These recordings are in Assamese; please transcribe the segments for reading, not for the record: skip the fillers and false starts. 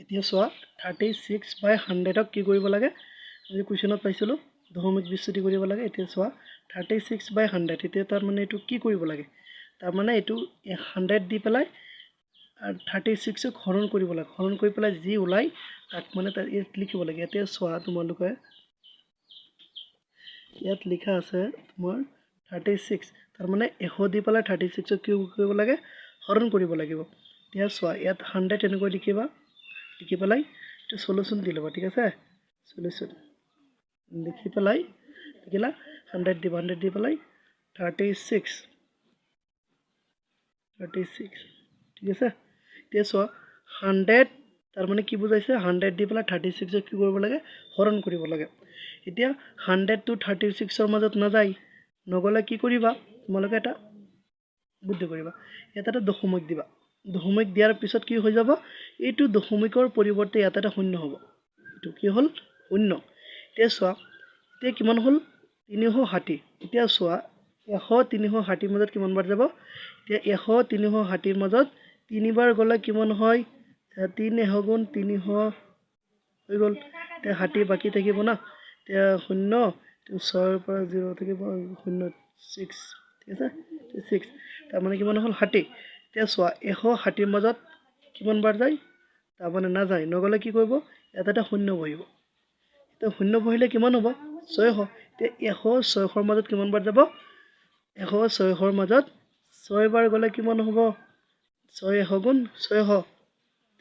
এতিয়া চোৱা 36/100ক কি কৰিব লাগে আমি কুৱেশ্যনত পাইছিলোঁ দশমিক বিচ্যুতি কৰিব লাগে এতিয়া চোৱা 36/100 এতিয়া তাৰ মানে এইটো কি কৰিব লাগে তাৰ মানে এইটো 100 দি পেলাই আৰু 36ক হৰণ কৰিব লাগে হৰণ কৰি পেলাই যি ওলাই তাক মানে তাত লিখিব লাগে এতিয়া চোৱা তোমালোকে ইয়াত লিখা আছে তোমাৰ 36 তাৰ মানে 100 দি পেলাই 36ক কি কৰিব লাগে হৰণ কৰিব লাগিব এতিয়া চোৱা ইয়াত 100 এনেকৈ লিখিবা লিখি পেলাই এইটো সলিউশন দি ল'বা ঠিক আছে সলিউশন লিখি পেলাই লিখিলা 100 দি পেলাই 36 ঠিক আছে এতিয়া চোৱা 100 তাৰ মানে কি বুজাইছে 100 দি পেলাই 36ক কি কৰিব লাগে হৰণ কৰিব লাগে এতিয়া 100 to 36ৰ মাজত নাযায় নগলে কি কৰিবা তোমালোকে এটা বুদ্ধি কৰিবা ইয়াত এটা দশমিক দিবা দশমিক দিয়াৰ পিছত কি হৈ যাব এইটো দশমিকৰ পৰিৱৰ্তে ইয়াত এটা শূন্য হ'ব এইটো কি হ'ল শূন্য এতিয়া চোৱা এতিয়া কিমান হ'ল 360 এতিয়া চোৱা 100 360 মাজত কিমান বাৰ যাব এতিয়া 100 360 মাজত তিনিবাৰ গলে কিমান হয় 3 গুণ 300 হৈ গ'ল এতিয়া 60 বাকি থাকিব না এতিয়া শূন্য 6 পৰা 0 থাকিব 0 6 ঠিক আছে 6 তাৰ মানে কিমান হ'ল 60 এতিয়া চোৱা 160 মাজত কিমান বাৰ যায় তাৰ মানে না যায় নগলে কি কৰিব এটা শূন্য বহিব এতিয়া শূন্য বহিলে কিমান হ'ব 600 এতিয়া 100 600ৰ মাজত কিমান বাৰ যাব 100 600ৰ মাজত 6 বাৰ গলে কিমান হ'ব 6 গুণ 600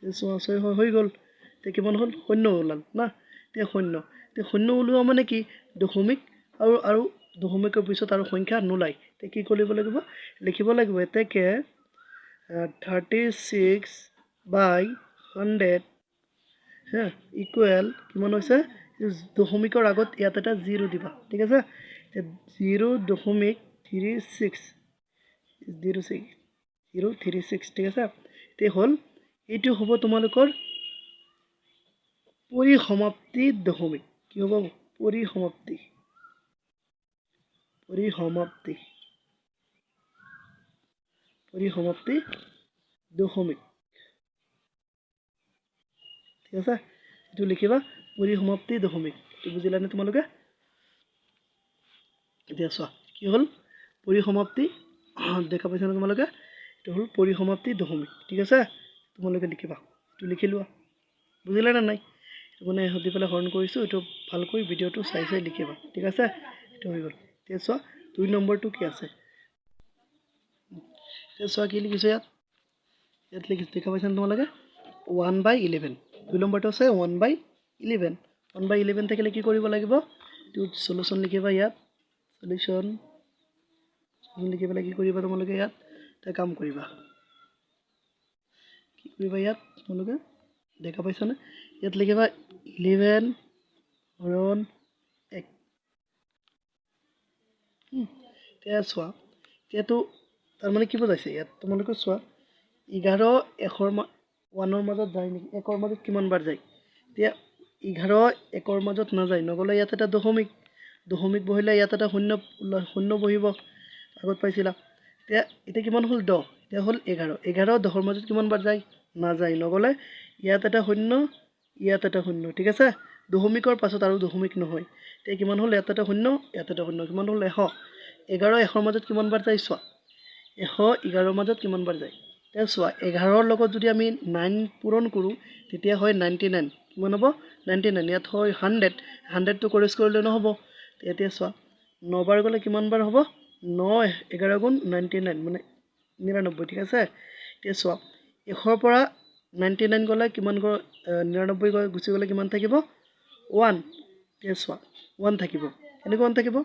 600 হৈ গ'ল এতিয়া কিমান হ'ল শূন্য ওলাল না এতিয়া শূন্য ওলোৱা মানে কি দশমিক আৰু দশমিকৰ পিছত আৰু সংখ্যা নোলায় তে কি কৰিব লাগিব লিখিব লাগিব এতেকে 36/100 হা ইকুৱেল কিমান হৈছে দশমিকৰ আগত ইয়াত এটা 0 দিবা ঠিক আছে 0.36 0.36 ঠিক আছে তে হ'ল এইটো হ'ব তোমালোকৰ পৰিসমাপ্তি দশমিক কি হ'ব পৰিসমাপ্তি দশমিক ঠিক আছে এইটো লিখিবা পৰিসমাপ্তি দশমিক এইটো বুজিলানে তোমালোকে এতিয়া চোৱা কি হ'ল পৰিসমাপ্তি দেখা পাইছানে তোমালোকে এইটো হ'ল পৰিসমাপ্তি দশমিক ঠিক আছে তোমালোকে লিখিবা এইটো লিখি লোৱা বুজিলা না নাই মানে হদি পেলাই হৰণ কৰিছো এইটো ভালকৈ ভিডিওটো চাই লিখিবা ঠিক আছে এইটো হৈ গ'ল এতিয়া চোৱা 2 নম্বৰটো কি আছে এতিয়া চোৱা কি লিখিছো ইয়াত লিখিছো দেখা পাইছানে তোমালোকে 1/11 2 নম্বৰটো আছে 1/11 1/11 থাকিলে কি কৰিব লাগিব এইটো সলিউশন লিখিবা ইয়াত সলিউশন লিখি পেলাই কি কৰিবা তোমালোকে ইয়াত এটা কাম কৰিবা কি কৰিবা ইয়াত তোমালোকে দেখা পাইছানে ইয়াত লিখিবা 11 হৰণ 1 এতিয়া চোৱা এতিয়াতো তাৰ মানে কি বুজাইছে ইয়াত তোমালোকে চোৱা 11 1ৰ 1ৰ মাজত যায় নেকি 1ৰ মাজত কিমান বাৰ যায় এতিয়া 11 1ৰ মাজত নাযায় নগলে ইয়াত এটা দশমিক বহিলে ইয়াত এটা শূন্য বহিব আগত পাইছিলা এতিয়া কিমান হ'ল 10 এতিয়া হ'ল 11 10ৰ মাজত কিমান বাৰ যায় নাযায় নগলে ইয়াত এটা শূন্য ইয়াত এটা শূন্য ঠিক আছে দশমিকৰ পাছত আৰু দশমিক নহয় এতিয়া কিমান হ'ল ইয়াত এটা শূন্য কিমান হ'ল 100 11 100ৰ মাজত কিমান বাৰ যায় চোৱা 100 11ৰ মাজত কিমান বাৰ যায় এতিয়া চোৱা 11ৰ লগত যদি আমি 9 পূৰণ কৰো তেতিয়া হয় 99 কিমান হ'ব 99 ইয়াত হয় 100 টো কৰিছ কৰিলে নহব এতিয়া চোৱা 9 বাৰ গলে কিমান বাৰ হ'ব 9 11 গুণ 99 মানে 99 ঠিক আছে এতিয়া চোৱা 100ৰ পৰা 99 গলে কিমান 99 গুচি গলে কিমান থাকিব 1 এতিয়া চোৱা 1 থাকিব এনেকৈ 1 থাকিব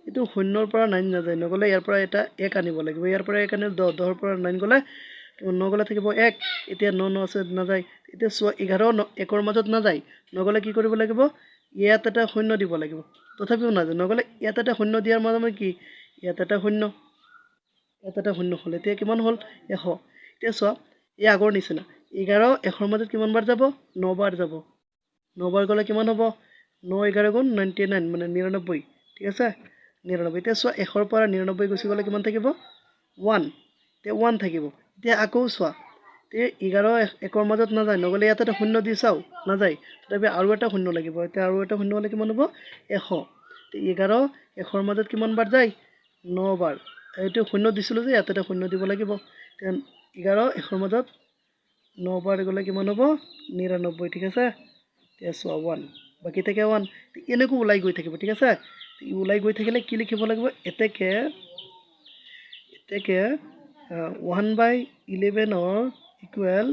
এইটো 0ৰ পৰা 9 নাযায় নগলে ইয়াৰ পৰা এটা 1 আনিব লাগিব ইয়াৰ পৰা 1 আনিলে 10ৰ পৰা 9 গলে 9 গলে থাকিব 1 এতিয়া 9 আছে নাযায় এতিয়া চোৱা 11 1ৰ মাজত নাযায় নগলে কি কৰিব লাগিব ইয়াত এটা শূন্য দিব লাগিব তথাপিও নাযায় নগলে ইয়াত এটা শূন্য দিয়াৰ মানে কি ইয়াত এটা শূন্য হল এতিয়া কিমান হল 100 এতিয়া চোৱা এই আগৰ নিচিনা 11 1ৰ মাজত কিমান বাৰ যাব 9 বাৰ যাব 9 বাৰ গলে কিমান হ'ব 9 11 গুণ 99 মানে 99 ঠিক আছে 99 এতিয়া চোৱা 100ৰ পৰা 99 গুচি গলে কিমান থাকিব 1 এতিয়া 1 থাকিব এতিয়া আকৌ চোৱা তে 11 1ৰ মাজত নাযায় নগ'লে ইয়াত এটা শূন্য দি চাওঁ নাযায় তথাপি আৰু এটা শূন্য লাগিব এতিয়া আৰু এটা শূন্য হ'লে কিমান হ'ব 100 তে 11 1ৰ মাজত কিমান বাৰ যায় 9 বাৰ এইটো শূন্য দিছিলোঁ যে ইয়াত এটা শূন্য দিব লাগিব তে 11 1ৰ মাজত 9 বাৰ গ'লে কিমান হ'ব 99 ঠিক আছে তে চোৱা 1 বাকী থাকে 1 এনেকৈ ওলাই গৈ থাকিব ঠিক আছে ওলাই গৈ থাকিলে কি লিখিব লাগিব এতেকে 1/11 ইকুৱেল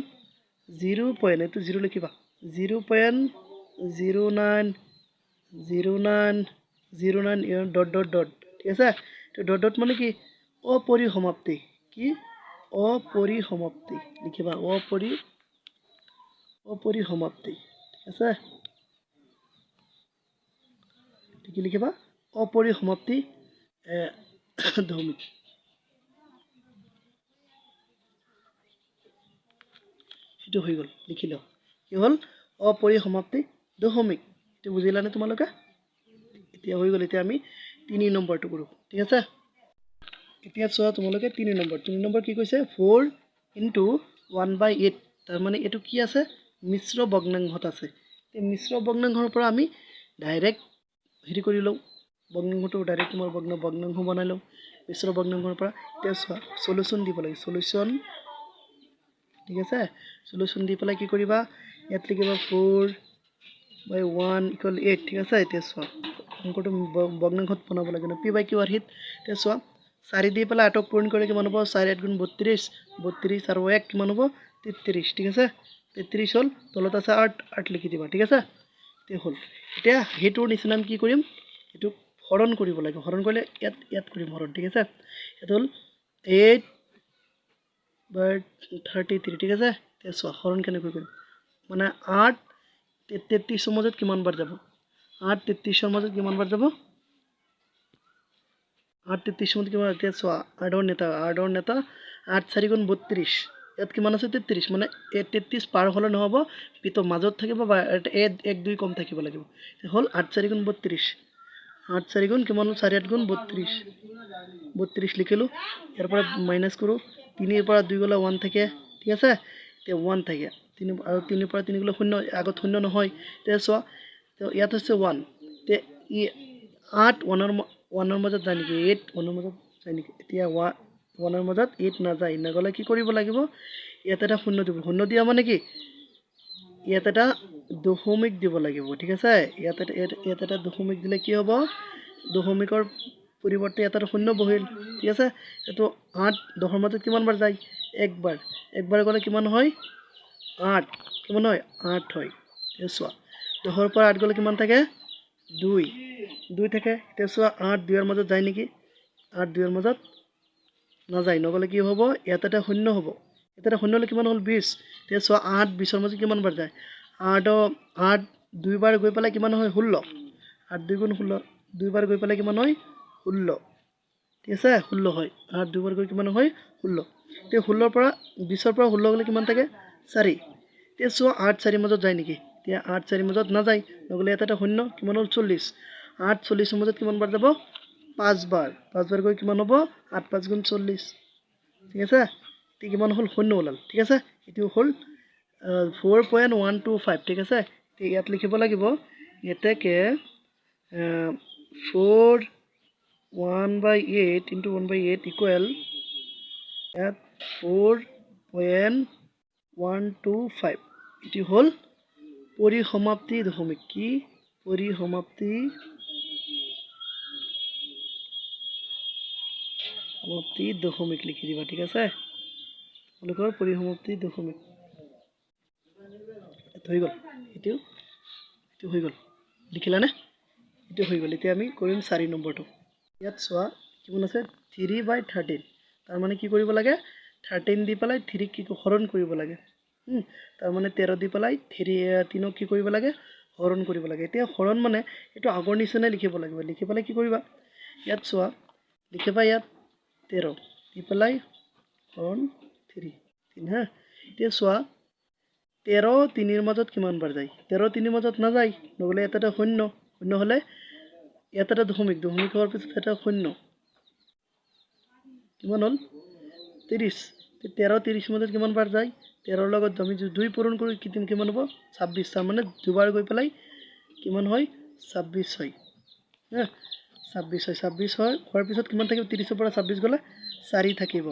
0 পইণ্ট এইটো 0 লিখিবা 0.090909 ডট ডট ডট ঠিক আছে তো ডট ডট মানে কি অপৰিসমাপ্তি কি অপৰিসমাপ্তি লিখিবা অপৰিসমাপ্তি ঠিক আছে কি লিখিবা অপৰিসমাপ্তি দশমিক সেইটো হৈ গ'ল লিখি লওঁ কি হ'ল অপৰিসমাপ্তি দশমিক এইটো বুজিলানে তোমালোকে এতিয়া হৈ গ'ল এতিয়া আমি 3 নম্বৰটো কৰোঁ ঠিক আছে এতিয়া চোৱা তোমালোকে 3 নম্বৰ কি কৈছে 4 * 1/8 তাৰ মানে এইটো কি আছে মিশ্ৰ ভগ্নাংশত আছে এই মিশ্ৰ ভগ্নাংশৰ পৰা আমি ডাইৰেক্ট হেৰি কৰি লওঁ ভগ্নাংশটো ডাইৰেক্ট তোমাৰ ভগ্নাংশ বনাই লওঁ মিশ্ৰ ভগ্নাংশৰ পৰা এতিয়া চোৱা সলিউশন দিব লাগে সলিউশন ঠিক আছে সলিউশন দি পেলাই কি কৰিবা ইয়াত লিখিবা 4/1 = 8 ঠিক আছে এতিয়া চোৱা অংকটো ভগ্নাংশত বনাব লাগে ন p/q আৰ্হিত এতিয়া চোৱা 4 দি পেলাই 8ক পূৰণ কৰিলে কিমান হ'ব 4 × 8 = 32 আৰু 1 কিমান হ'ব 33 ঠিক আছে 33 হ'ল তলত আছে 8 লিখি দিবা ঠিক আছে তে হ'ল এতিয়া হেতুৰ নিচিনা কি কৰিম এটো হৰণ কৰিব লাগে হৰণ কৰিলে ইয়াত কৰিম হৰণ ঠিক আছে এটা হ'ল 8/33 ঠিক আছে তে চোৱা হৰণ কেনেকৈ কৰিম মানে 8 33 ৰ মাজত কিমান বাৰ যাব 8 33 ৰ মাজত কিমান বাৰ যাব 8 33 ৰ মাজত কিমান এতিয়া চোৱা 8ৰ নেতা 8 4 × 32 ইয়াত কিমান আছে 33 মানে 33 পাৰ হ'লে নহ'ব পিতো মাজত থাকিব বা 1 2 কম থাকিব লাগিব হ'ল 8 4 × 32 8 4 গুণ কিমান 4 8 × 32 32 লিখিলোঁ ইয়াৰ পৰা মাইনাছ কৰোঁ 3 ৰ পৰা 2 গ'লে 1 থাকে ঠিক আছে তে 1 থাকে 3 আৰু 3 ৰ পৰা 3 গ'লে 0 আগত 0 নহয় তে চোৱা তো ইয়াত হৈছে 1 তে 8 1 ৰ মাজত যায় নেকি 8 1 ৰ মাজত যায় নেকি এতিয়া 1 ৰ মাজত 8 নাযায় নগ'লে কি কৰিব লাগিব ইয়াত এটা 0 দিব 0 দিয়া মানে কি ইয়াত এটা দশমিক দিব লাগিব ঠিক আছে ইয়াত এটা দশমিক দিলে কি হ'ব দশমিকৰ পৰিৱৰ্তে এটা 0 বহিল ঠিক আছে এটো 8 10ৰ মাজত কিমান বাৰ যায় একবাৰ গ'লে কিমান হয় 8 কিমান হয় 8 হয় এতিয়া চোৱা 10ৰ পৰা 8 গ'লে কিমান থাকে 2 থাকে এতিয়া চোৱা 8 2 ৰ মাজত যায় নেকি 8 2 ৰ মাজত নাযায় নগ'লে কি হ'ব ইয়াত এটা 0 হ'ব এটা 0 হ'লে কিমান হ'ল 20 এতিয়া চোৱা 8 20ৰ মাজত কিমান বাৰ যায় 8 2 বাৰ গৈ পেলাই কিমান হয় 16 8 2 × 16 2 বাৰ গৈ পেলাই কিমান হয় 16 ঠিক আছে 16 হয় 8 2 বাৰ গৈ কিমান হয় 16 তে 16ৰ পৰা 20ৰ পৰা 16 গ'লে কিমান থাকে 4 তে চোৱা 8 4 ৰ মাজত যায় নেকি এতিয়া 8 4 ৰ মাজত নাযায় নগ'লে ইয়াত এটা 0 কিমান হ'ল 40 8 40ৰ মাজত কিমান বাৰ যাব 5 বাৰ গৈ কিমান হ'ব 8 5 × 40 ঠিক আছে তে কিমান হ'ল 0 ওলাল ঠিক আছে এটো হ'ল 4.125 ঠিক আছে তে ইয়াত লিখিব লাগিব এতেকে 4 1/8 * 1/8 ইকুৱেল ইয়াত 4.125 এটি হ'ল পৰিসমাপ্তি দশমিক কি পৰিসমাপ্তি দশমিক লিখি দিবা ঠিক আছে তোমালোকৰ পৰিসমাপ্তি দশমিক হৈ গ'ল এইটো হৈ গ'ল লিখিলানে এইটো হৈ গ'ল এতিয়া আমি কৰিম 4 নম্বৰটো ইয়াত চোৱা কিমান আছে 3/13 তাৰ মানে কি কৰিব লাগে 13 দি পেলাই 3 কি হৰণ কৰিব লাগে তাৰ মানে 13 দি পেলাই 3 কি কৰিব লাগে হৰণ কৰিব লাগে এতিয়া হৰণ মানে এইটো আগৰ নিচিনাই লিখিব লাগিব লিখি পেলাই কি কৰিবা ইয়াত চোৱা লিখিবা ইয়াত 13 দি পেলাই হৰণ 3 হা এতিয়া চোৱা 13 3 ৰ মাজত কিমান বাৰ যায় 13 3 ৰ মাজত নাযায় নগ'লে এটা 0 হ'লে ইয়াত এটা দশমিক হোৱাৰ পিছত এটা 0 কিমান হ'ল 30 13 30 ৰ মাজত কিমান বাৰ যায় 13 লগত আমি যদি 2 পূৰণ কৰি কিমান হ'ব 26 তাৰমানে দুবাৰ গৈ পেলাই কিমান হয় 26 হয় হা 26 হয় হোৱাৰ পিছত কিমান থাকিব 30 পৰা 26 গ'লে 4 থাকিব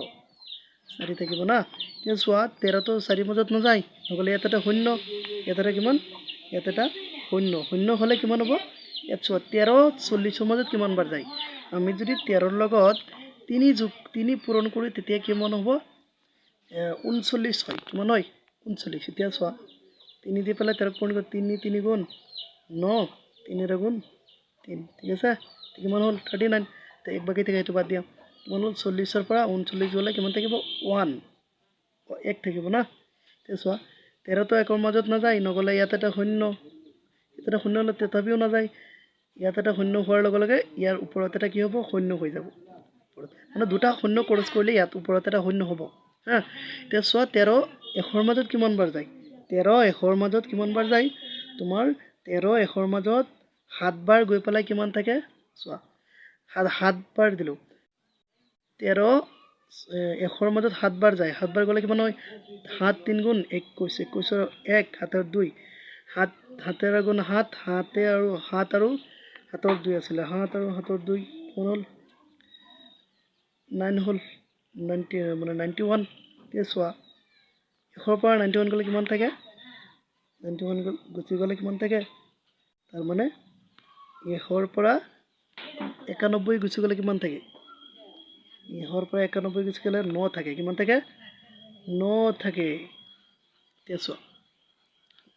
না এতিয়া চোৱা 13 তো 4 মাজত নাযায় নগ'লে ইয়াত এটা শূন্য ইয়াত কিমান ইয়াত এটা শূন্য হ'লে কিমান হ'ব ইয়াত চোৱা 13 40 মাজত কিমান বাৰ যায় আমি যদি 13 লগত 3 পূৰণ কৰি তেতিয়া কিমান হ'ব 39 হয় কিমান হয় 39 এতিয়া চোৱা 3 দি পেলাই 13 পূৰণ কৰি 3 গুণ 9 3 গুণ 3 ঠিক আছে কিমান হ'ল 39 তে এক বাকি থাকে এইটো বাদ দিয়া কিমান হ'ল 40 ৰ পৰা 39 গ'লে কিমান থাকিব 1 এক থাকিব না তে চোৱা 13 তো 1 ৰ মাজত নাযায় নগ'লে ইয়াত এটা শূন্য হ'লে তথাপিও নাযায় ইয়াত এটা শূন্য হোৱাৰ লগে লগে ইয়াৰ ওপৰত এটা কি হ'ব শূন্য হৈ যাব মানে দুটা শূন্য ক্ৰছ কৰিলে ইয়াত ওপৰত এটা শূন্য হ'ব হা তে চোৱা 13 1 ৰ মাজত কিমান বাৰ যায় 13 1 ৰ মাজত কিমান বাৰ যায় তোমাৰ 13 1 ৰ মাজত 7 বাৰ গৈ পেলাই কিমান থাকে চোৱা 7 বাৰ দিলো 13 1 ৰ মাজত 7 বাৰ যায় 7 বাৰ গ'লে কিমান হয় 7 3 গুণ 21 21 ৰ 1 7 ৰ 2 7 7 গুণ 7 7 আৰু 7 আৰু 7 ৰ 2 আছিল 7 আৰু 7 ৰ 2 কিমান হ'ল 9 হ'ল 90 মানে 91 তে চোৱা 1 ৰ পৰা 91 গ'লে কিমান থাকে 91 গুচি গ'লে কিমান থাকে তাৰ মানে 1 ৰ পৰা 91 গুচি গ'লে কিমান থাকে 1 ৰ পৰা 91 গুচি গ'লে 9 থাকে কিমান থাকে 9 থাকে তে চোৱা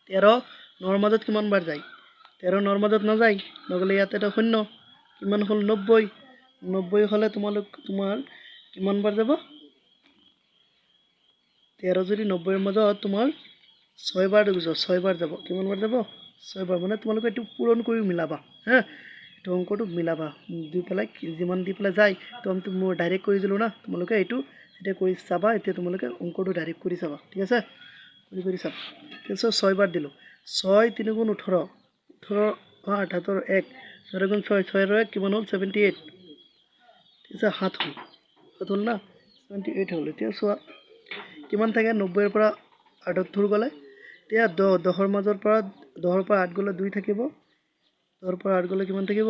13 9 ৰ মাজত কিমান বাৰ যায় 13 9 ৰ মাজত নাযায় নগ'লে ইয়াত এটা শূন্য কিমান হ'ল 90 হ'লে তোমাৰ কিমান বাৰ যাব 13 যদি 90 ৰ মাজত তোমাৰ 6 বাৰ যাব কিমান বাৰ যাব 6 বাৰ মানে তোমালোকে এইটো পূৰণ কৰি মিলাবা হা এইটো অংকটো মিলাবা দি পেলাই যিমান দি পেলাই যায় তো আমি মই ডাইৰেক্ট কৰি দিলোঁ না তোমালোকে এইটো এতিয়া কৰি চাবা এতিয়া তোমালোকে অংকটো ডাইৰেক্ট কৰি চাবা ঠিক আছে কৰি চাবা তাৰপিছত 6 বাৰ দিলোঁ 6 3 গুণ 18 18 8 7 ৰ 1 4 গুণ 6 6 ৰ 1 কিমান হ'ল 78 ঠিক আছে 7 হ'ল না 78 হ'ল এতিয়া চোৱা কিমান থাকে 90 ৰ পৰা 78 গ'লে এতিয়া 10 ৰ মাজৰ পৰা 10 ৰ পৰা 8 গ'লে 2 থাকিব 10 ৰ পৰা 8 গ'লে কিমান থাকিব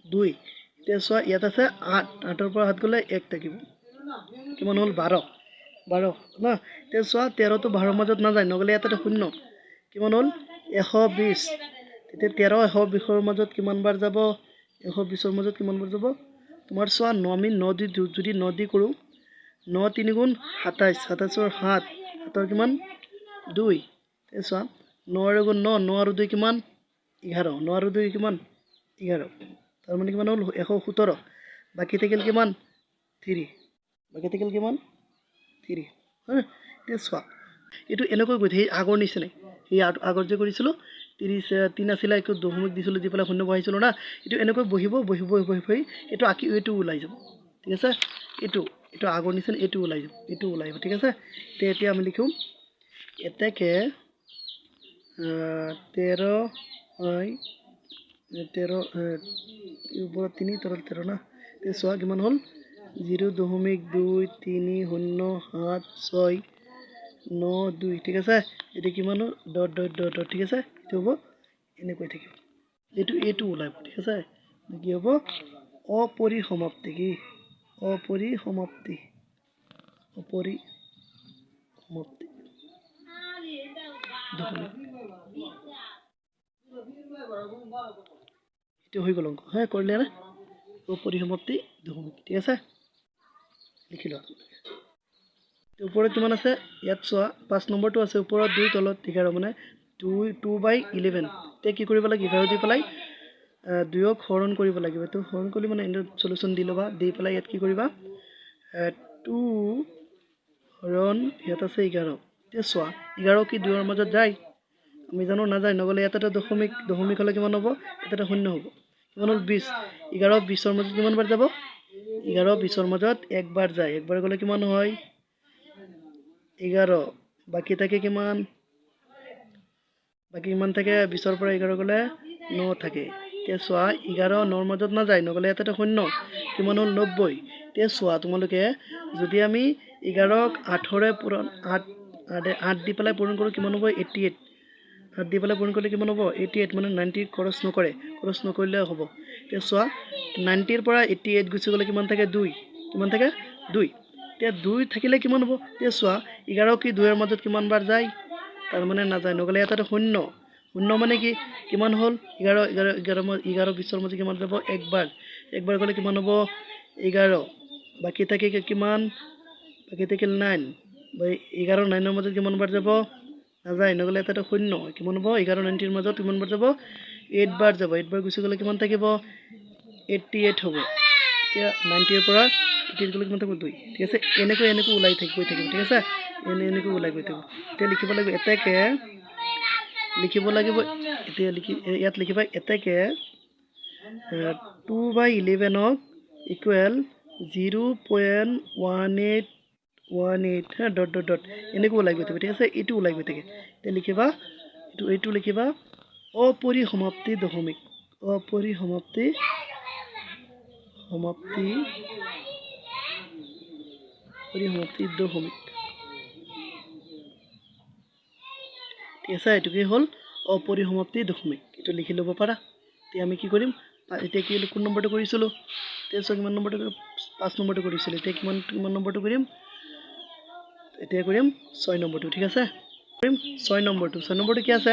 2 এতিয়া চোৱা ইয়াত আছে 8 8 ৰ পৰা 7 গ'লে 1 থাকিব কিমান হ'ল 12 না এতিয়া চোৱা 13 তো 12 ৰ মাজত নাযায় নগ'লে ইয়াত এটা শূন্য কিমান হ'ল 120 তেতিয়া 13 120 ৰ মাজত কিমান বাৰ যাব 120 ৰ মাজত কিমান বাৰ যাব তোমাৰ চোৱা 9 আমি 9 দি যদি 9 দি কৰোঁ 9 3 গুণ 27 27 ৰ 7 7 ৰ কিমান 2 এই চোৱা 9 গুণ 9 আৰু 2 কিমান 11 9 আৰু 2 কিমান 11 তাৰ মানে কিমান হ'ল 117 বাকী থাকিল কিমান 3 বাকী থাকিল কিমান 3 হা এতিয়া চোৱা এইটো এনেকৈ গৈ থাকে আগৰ নিচিনাই সেই আগৰ যে কৰিছিলোঁ 3 আছিলে একো দশমিক দিছিলোঁ দি পেলাই শূন্য বহাইছিলোঁ না এইটো এনেকৈ বহিব এইটো এইটো ওলাই যাব ঠিক আছে এইটো আগৰ নিচিনা এইটো ওলাই যাব ঠিক আছে এতিয়া আমি লিখোঁ এতেকে 13 হয় 13 ওপৰত 3 তলত 13 না এতিয়া চোৱা কিমান হ'ল 0.230769 2 ঠিক আছে এইটো কিমান হ'ল ডট ঠিক আছে এইটো হ'ব এনেকৈ থাকিব এইটো ওলাব ঠিক আছে কি হ'ব অপৰিসমাপ্তি এইটো হৈ গ'ল অংক হা কৰিলে না অপৰিসমাপ্তি দশমিক ঠিক আছে লিখি লোৱা ওপৰত কিমান আছে ইয়াত চোৱা 5 নম্বৰটো আছে ওপৰত 2 তলত 11 মানে 2/11 তে কি কৰিব লাগে 11 দি পেলাই 2ক হৰণ কৰিব লাগিব তো হৰণ কৰি মানে এনে সলিউশন দি লবা দি পেলাই ইয়াত কি কৰিবা 2 হৰণ ইয়াত আছে 11 তে চোৱা 11 কি 2 ৰ মাজত যায় আমি জানো নাযায় নগ'লে ইয়াত এটা দশমিক হ'লে কিমান হ'ব এটা শূন্য হ'ব কিমান হ'ল 20 11 20 ৰ মাজত কিমান বাৰ যাব 11 20 ৰ মাজত একবাৰ যায় একবাৰ গ'লে কিমান হয় 11 বাকি থাকে কিমান থাকে 20 ৰ পৰা 11 গ'লে 9 থাকে তে চোৱা 11 9 ৰ মাজত নাযায় নগ'লে ইয়াত এটা শূন্য কিমান হ'ল 90 তে চোৱা তোমালোকে যদি আমি 11ক 8ৰে পূৰণ 8 দি পেলাই পূৰণ কৰোঁ কিমান হ'ব 88 8 দি পেলাই পূৰণ কৰিলে কিমান হ'ব 88 মানে 90 ক্ৰছ নকৰিলে হ'ব এতিয়া চোৱা 90 ৰ পৰা 88 গুচি গ'লে কিমান থাকে 2 কিমান থাকে 2 এতিয়া 2 থাকিলে কিমান হ'ব এতিয়া চোৱা 11 কি 2 ৰ মাজত কিমান বাৰ যায় তাৰ মানে নাযায় নগ'লে এটা শূন্য মানে কি কিমান হ'ল 11 20 ৰ মাজত কিমান যাব একবাৰ গ'লে কিমান হ'ব 11 বাকি থাকে কিমান বাকি থাকিল 9 11 9 ৰ মাজত কিমান বাৰ যাব নাযায় নগ'লে এটা শূন্য কিমান হ'ব 11 90 ৰ মাজত কিমান বাৰ যাব 8 বাৰ যাব 8 বাৰ গুচি গ'লে কিমান থাকিব 88 হ'ব এতিয়া 90 ৰ পৰা 88 গ'লে কিমান থাকিব 2 ঠিক আছে এনেকৈ ওলাই থাকিব ঠিক আছে এনেকৈ ওলাই গৈ থাকিব এতিয়া লিখিব লাগিব এটাকে ইয়াত লিখিবা এটাকে 2/11 ক ইকুৱেল 0.1818 হা ডট এনেকৈ ওলাই গৈ থাকিব ঠিক আছে এইটো ওলাই গৈ থাকে এতিয়া লিখিবা এইটো লিখিবা অপৰিসমাপ্তি দশমিক দশমিক ঠিক আছে এইটো কি হ'ল অপৰিসমাপ্তি দশমিক এইটো লিখি ল'ব পাৰা এতিয়া আমি কি কৰিম এতিয়া কি কোন নম্বৰটো কৰিছিলোঁ এতিয়া চোৱা কিমান নম্বৰটো 5 নম্বৰটো কৰিছিলোঁ এতিয়া কিমান নম্বৰটো কৰিম এতিয়া কৰিম 6 নম্বৰটো ঠিক আছে কৰিম 6 নম্বৰটো কি আছে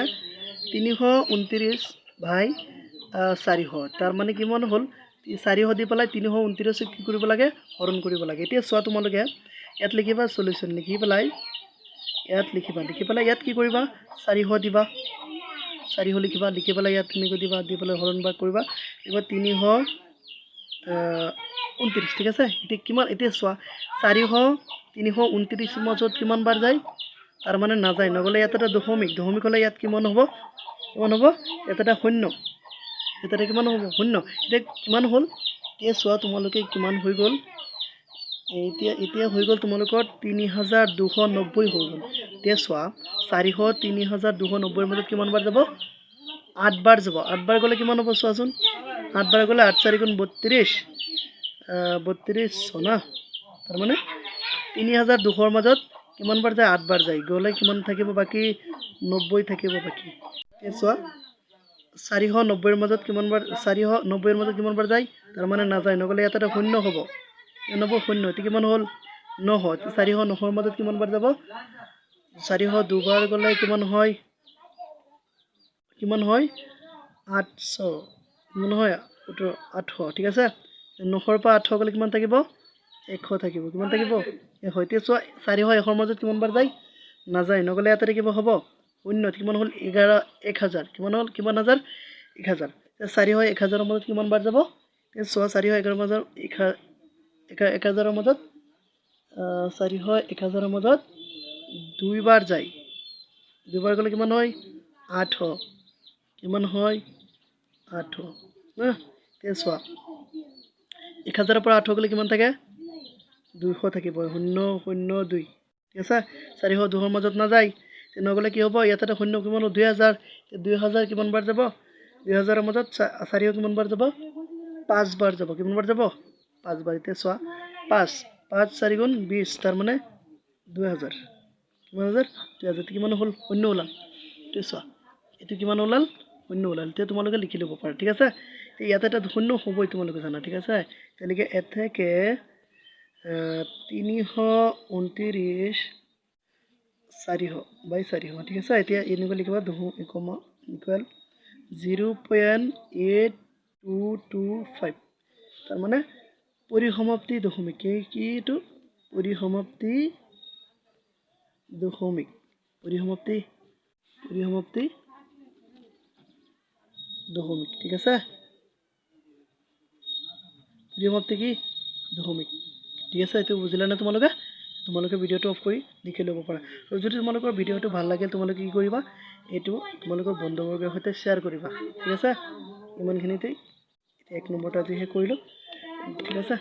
329/400 তাৰ মানে কিমান হ'ল 400 দি পেলাই 329 কি কৰিব লাগে হৰণ কৰিব লাগে এতিয়া চোৱা তোমালোকে ইয়াত লিখিবা সলিউশন লিখি পেলাই ইয়াত কি কৰিবা 400 দিবা 400 লিখি পেলাই ইয়াত তুমি দিবা দি পেলাই হৰণ ভাগ কৰিবা এবাৰ 329 ঠিক আছে এতিয়া কিমান এতিয়া চোৱা 329 মাজত কিমান বাৰ যায় তাৰ মানে নাযায় নগ'লে ইয়াত এটা দশমিক হ'লে ইয়াত কিমান হ'ব ইয়াত এটা শূন্য কিমান হ'ব শূন্য এতিয়া কিমান হ'ল এতিয়া চোৱা তোমালোকে কিমান হৈ গ'ল এতিয়া হৈ গ'ল তোমালোকৰ 3290 হৈ গ'ল এতিয়া চোৱা 400 3290 ৰ মাজত কিমান বাৰ যাব 8 বাৰ যাব 8 বাৰ গ'লে কিমান হ'ব চোৱাচোন 8 বাৰ গ'লে 8 4 গুণ 32 না তাৰ মানে 3200 ৰ মাজত কিমান বাৰ যায় 8 বাৰ যায় গ'লে কিমান থাকিব বাকি 90 থাকিব বাকি এতিয়া চোৱা 490 ৰ মাজত কিমান বাৰ 490 ৰ মাজত কিমান বাৰ যায় তাৰ মানে নাযায় নগ'লে ইয়াত এটা শূন্য হ'ব শূন্য এতিয়া কিমান হ'ল 9 409 ৰ মাজত কিমান বাৰ যাব 400 দুবাৰ গ'লে কিমান হয় 800 কিমান হয় 800 ঠিক আছে 9 ৰ পৰা 800 গ'লে কিমান থাকিব 100 থাকিব কিমান থাকিব 100 এতিয়া চোৱা 400 100 ৰ মাজত কিমান বাৰ যায় নাযায় নগ'লে ইয়াতে থাকিব হ'ব শূন্য কিমান হ'ল 1000 কিমান হ'ল 1000 400 1000 ৰ মাজত কিমান বাৰ যাব এতিয়া চোৱা 400 11 ৰ মাজত 1000 ৰ মাজত 400 1000 ৰ মাজত 2 বাৰ যায় 2 বাৰ গ'লে কিমান হয় 800 কিমান হয় 800 না এতিয়া চোৱা 1000 ৰ পৰা 800 গ'লে কিমান থাকে 200 থাকিব 002 ঠিক আছে 400 200 ৰ মাজত নাযায় নগ'লে কি হ'ব ইয়াত এটা শূন্য কিমান 2000 2000 কিমান বাৰ যাব 2000 ৰ মাজত 400 কিমান বাৰ যাব 5 বাৰ যাব কিমান বাৰ যাব 5 বাৰ এতিয়া চোৱা 5 4 গুণ 20 তাৰ মানে 2000 কিমান 2000 কিমান হ'ল শূন্য ওলাল এতিয়া চোৱা এইটো কিমান ওলাল শূন্য ওলাল এতিয়া তোমালোকে লিখি ল'ব পাৰা ঠিক আছে ইয়াতে এটা শূন্য হ'বই তোমালোকে জানা ঠিক আছে তেনেকৈ এতেকে 329 400/400 ঠিক আছে এতিয়া এনেকৈ লিখিবা ইকুৱেল 0.8225 তাৰ মানে পৰিসমাপ্তি দশমিক কি এইটো পৰিসমাপ্তি দশমিক পৰিসমাপ্তি দশমিক ঠিক আছে পৰিসমাপ্তি কি দশমিক ঠিক আছে এইটো বুজিলা না তোমালোকে ভিডিঅ'টো অফ কৰি লিখি ল'ব পাৰা আৰু যদি তোমালোকৰ ভিডিঅ'টো ভাল লাগে তোমালোকে কি কৰিবা এইটো তোমালোকৰ বন্ধুবৰ্গৰ সৈতে শ্বেয়াৰ কৰিবা ঠিক আছে ইমানখিনিতেই এতিয়া 1 নম্বৰটো আজি শেষ কৰিলোঁ ঠিক আছে